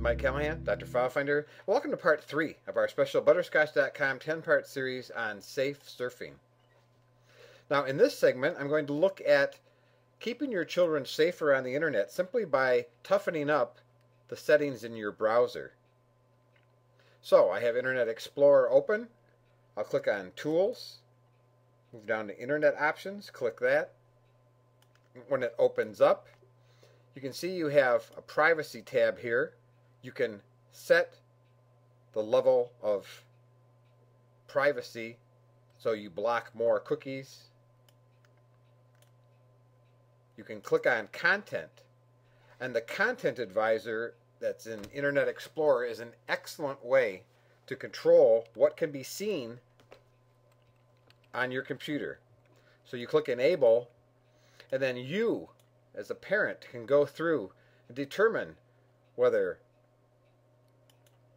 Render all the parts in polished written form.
Mike Callahan, Dr. FileFinder. Welcome to part 3 of our special Butterscotch.com 10-part series on safe surfing. Now in this segment I'm going to look at keeping your children safer on the internet simply by toughening up the settings in your browser. So I have Internet Explorer open. I'll click on Tools, move down to Internet Options, click that. When it opens up, you can see you have a privacy tab here. You can set the level of privacy so you block more cookies. You can click on Content, and the Content Advisor that's in Internet Explorer is an excellent way to control what can be seen on your computer. So you click Enable, and then you, as a parent, can go through and determine whether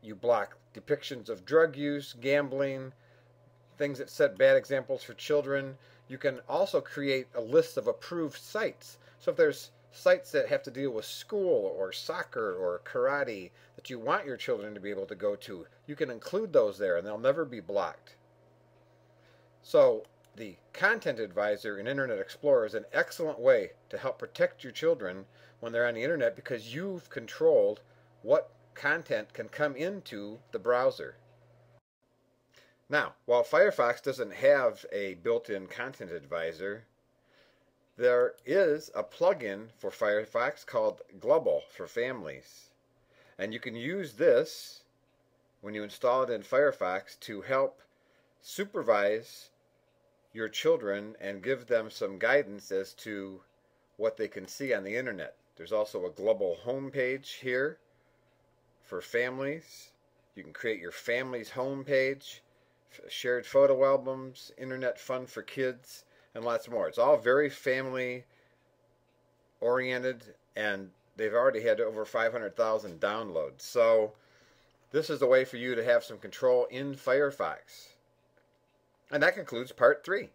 you block depictions of drug use, gambling, things that set bad examples for children. You can also create a list of approved sites. So if there's sites that have to deal with school or soccer or karate that you want your children to be able to go to, you can include those there and they'll never be blocked. So the Content Advisor in Internet Explorer is an excellent way to help protect your children when they're on the internet because you've controlled what content can come into the browser. Now, while Firefox doesn't have a built-in Content Advisor, there is a plugin for Firefox called Global for Families. And you can use this when you install it in Firefox to help supervise your children and give them some guidance as to what they can see on the internet. There's also a global home page here for families. You can create your family's home page, shared photo albums, internet fun for kids, and lots more. It's all very family oriented, and they've already had over 500,000 downloads. So this is a way for you to have some control in Firefox. And that concludes part 3.